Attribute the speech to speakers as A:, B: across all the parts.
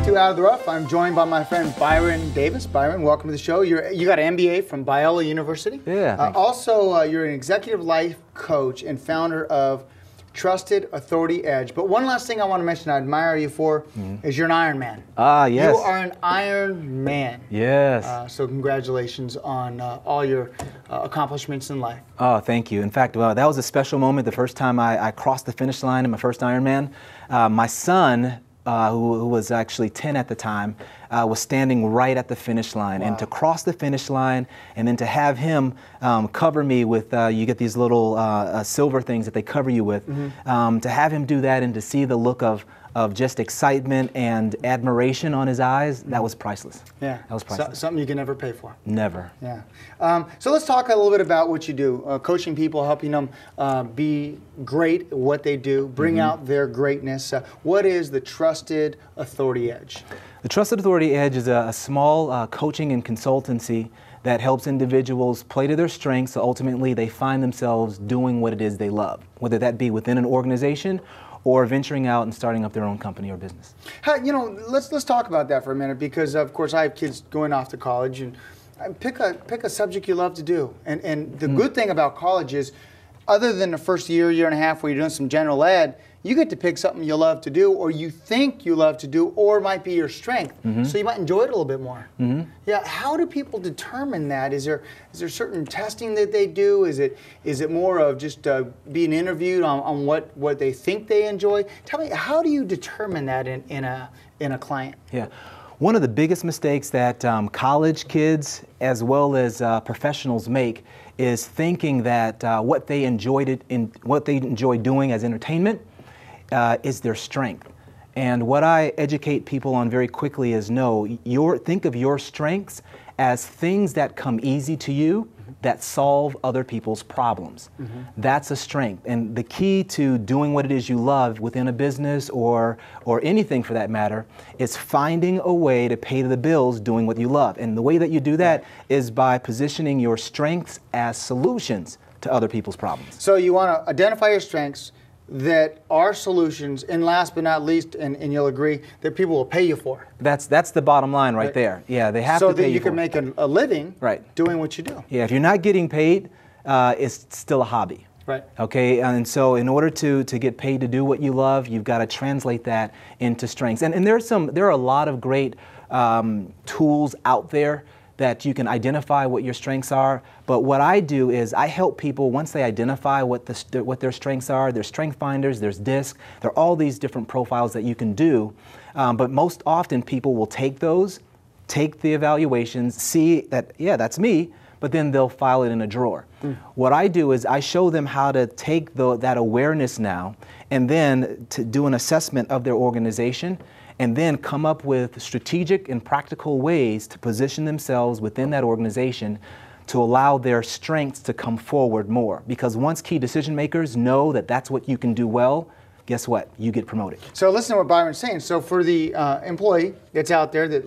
A: to Out of the Rough. I'm joined by my friend Byron Davis. Byron, welcome to the show. You got an MBA from Biola University.
B: Yeah.
A: Also, you're an executive life coach and founder of Trusted Authority Edge. But one last thing I want to mention I admire you for is you're an Iron Man.
B: Ah, yes.
A: You are an Iron Man.
B: Yes.
A: So congratulations on all your accomplishments in life.
B: Oh, thank you. In fact, that was a special moment. The first time I crossed the finish line in my first Ironman, my son, who was actually 10 at the time, was standing right at the finish line.
A: Wow.
B: And to cross the finish line and then to have him cover me with, you get these little silver things that they cover you with, to have him do that and to see the look of just excitement and admiration on his eyes, that was priceless.
A: Yeah,
B: that was priceless.
A: Something you can never pay for.
B: Never.
A: Yeah. So let's talk a little bit about what you do. Coaching people, helping them be great at what they do, bring out their greatness. What is the Trusted Authority Edge?
B: The Trusted Authority Edge is a small coaching and consultancy that helps individuals play to their strengths so ultimately they find themselves doing what it is they love, whether that be within an organization or venturing out and starting up their own company or business.
A: You know, let's talk about that for a minute, because of course I have kids going off to college, and pick a subject you love to do. And the good thing about college is, other than the first year and a half where you're doing some general ed, you get to pick something you love to do, or you think you love to do, or it might be your strength. So you might enjoy it a little bit more. Yeah. How do people determine that? Is there certain testing that they do? Is it more of just being interviewed on what they think they enjoy? Tell me, how do you determine that in a client?
B: Yeah. One of the biggest mistakes that college kids as well as professionals make is thinking that what they enjoy doing as entertainment is their strength. And what I educate people on very quickly is think of your strengths as things that come easy to you that solve other people's problems. That's a strength. And the key to doing what it is you love within a business or anything for that matter is finding a way to pay the bills doing what you love. And the way that you do that is by positioning your strengths as solutions to other people's problems.
A: So you want to identify your strengths that are solutions, and last but not least, and you'll agree, that people will pay you for.
B: That's the bottom line right there. Yeah, they have to pay you for.
A: So that you can make a living doing what you do.
B: Yeah, if you're not getting paid, it's still a hobby.
A: Right.
B: Okay, and so in order to get paid to do what you love, you've got to translate that into strengths. And there are a lot of great tools out there that you can identify what your strengths are. But what I do is I help people, once they identify what their strengths are. There's strength finders, there's DISC, there are all these different profiles that you can do. But most often people will take the evaluations, see that, yeah, that's me, but then they'll file it in a drawer. What I do is I show them how to take that awareness now and then to do an assessment of their organization, and then come up with strategic and practical ways to position themselves within that organization to allow their strengths to come forward more. Because once key decision makers know that that's what you can do well, guess what? You get promoted.
A: So listen to what Byron's saying. So for the employee that's out there that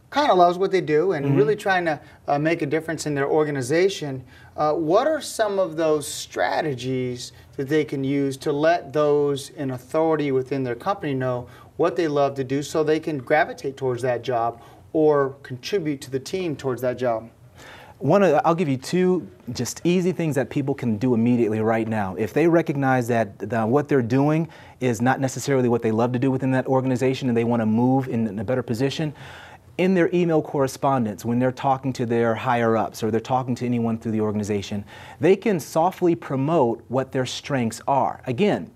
A: kind of loves what they do and really trying to make a difference in their organization, what are some of those strategies that they can use to let those in authority within their company know what they love to do so they can gravitate towards that job or contribute to the team towards that job?
B: I'll give you two just easy things that people can do immediately right now. If they recognize that what they're doing is not necessarily what they love to do within that organization and they want to move in a better position, in their email correspondence, when they're talking to their higher-ups or they're talking to anyone through the organization, they can softly promote what their strengths are. Again,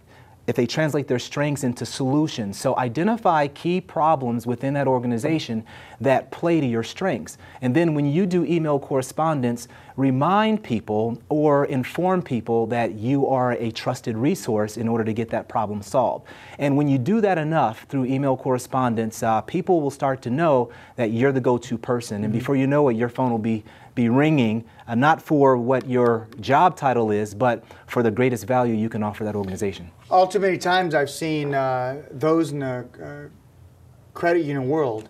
B: if they translate their strengths into solutions. So identify key problems within that organization that play to your strengths. And then when you do email correspondence, remind people or inform people that you are a trusted resource in order to get that problem solved. And when you do that enough through email correspondence, people will start to know that you're the go-to person. And before you know it, your phone will be ringing, not for what your job title is, but for the greatest value you can offer that organization.
A: All too many times I've seen those in the credit union world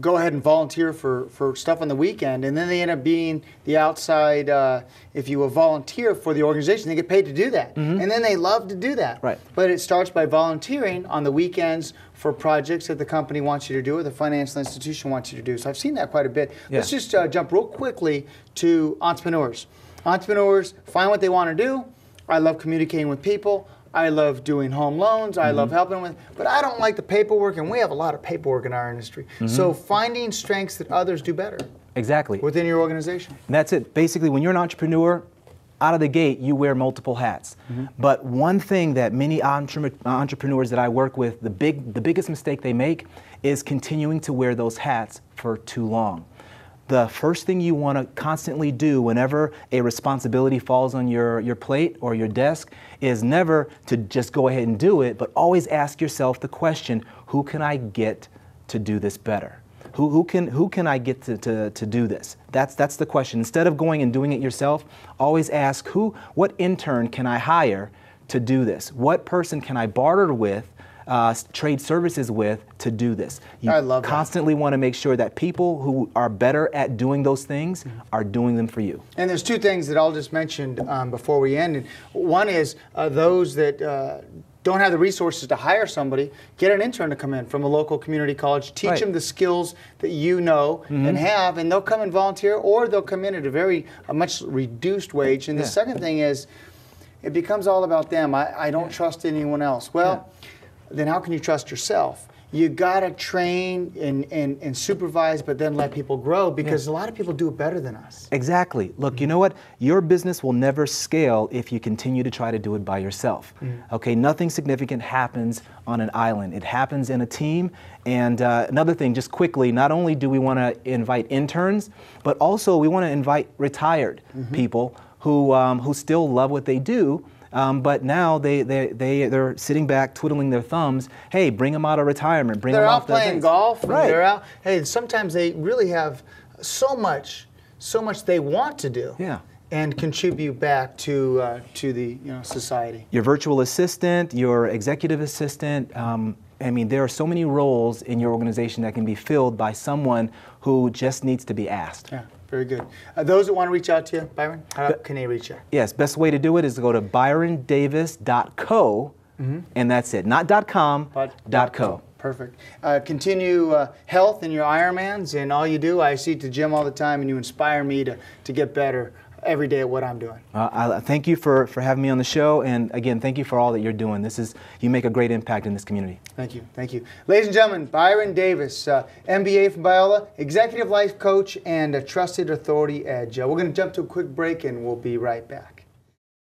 A: go ahead and volunteer for stuff on the weekend, and then they end up being the outside, if you will, volunteer for the organization. They get paid to do that, and then they love to do that.
B: Right.
A: But it starts by volunteering on the weekends for projects that the company wants you to do or the financial institution wants you to do. So I've seen that quite a bit.
B: Yeah.
A: Let's just jump real quickly to entrepreneurs. Entrepreneurs find what they want to do. I love communicating with people. I love doing home loans. I love helping with, but I don't like the paperwork, and we have a lot of paperwork in our industry. So finding strengths that others do better.
B: Exactly.
A: Within your organization.
B: And that's it. Basically, when you're an entrepreneur, out of the gate, you wear multiple hats. But one thing that many entrepreneurs that I work with, the biggest mistake they make is continuing to wear those hats for too long. The first thing you want to constantly do whenever a responsibility falls on your plate or your desk is never to just go ahead and do it, but always ask yourself the question, who can I get to do this better? Who can I get to do this? That's the question. Instead of going and doing it yourself, always ask what intern can I hire to do this? What person can I barter with, trade services with to do this?
A: I love
B: that. Constantly want to make sure that people who are better at doing those things are doing them for you.
A: And there's two things that I'll just mention before we end. And one is those that don't have the resources to hire somebody, get an intern to come in from a local community college, teach them the skills that you know and have, and they'll come and volunteer, or they'll come in at a much reduced wage. And the second thing is, it becomes all about them. I don't trust anyone else. Well, then how can you trust yourself? You gotta train and supervise, but then let people grow, because a lot of people do it better than us.
B: Exactly. Look, you know what? Your business will never scale if you continue to try to do it by yourself. Okay, nothing significant happens on an island. It happens in a team. And another thing, just quickly, not only do we want to invite interns, but also we want to invite retired people who still love what they do. But now they're sitting back, twiddling their thumbs. Hey, bring them out of retirement. Bring them
A: out playing golf.
B: Right.
A: They're out. Hey, sometimes they really have so much they want to do.
B: Yeah.
A: And contribute back to the society.
B: Your virtual assistant, your executive assistant. I mean, there are so many roles in your organization that can be filled by someone who just needs to be asked.
A: Yeah. Very good. Those that want to reach out to you, Byron, how can they reach you?
B: Yes, best way to do it is to go to byrondavis.co, and that's it. Not .com, but .co.
A: Perfect. Continue health in your Ironmans, and all you do, I see at the gym all the time, and you inspire me to get better every day at what I'm doing.
B: Thank you for having me on the show, and again, thank you for all that you're doing. You make a great impact in this community.
A: Thank you. Thank you. Ladies and gentlemen, Byron Davis, MBA from Biola, Executive Life Coach, and a Trusted Authority Edge. We're going to jump to a quick break, and we'll be right back.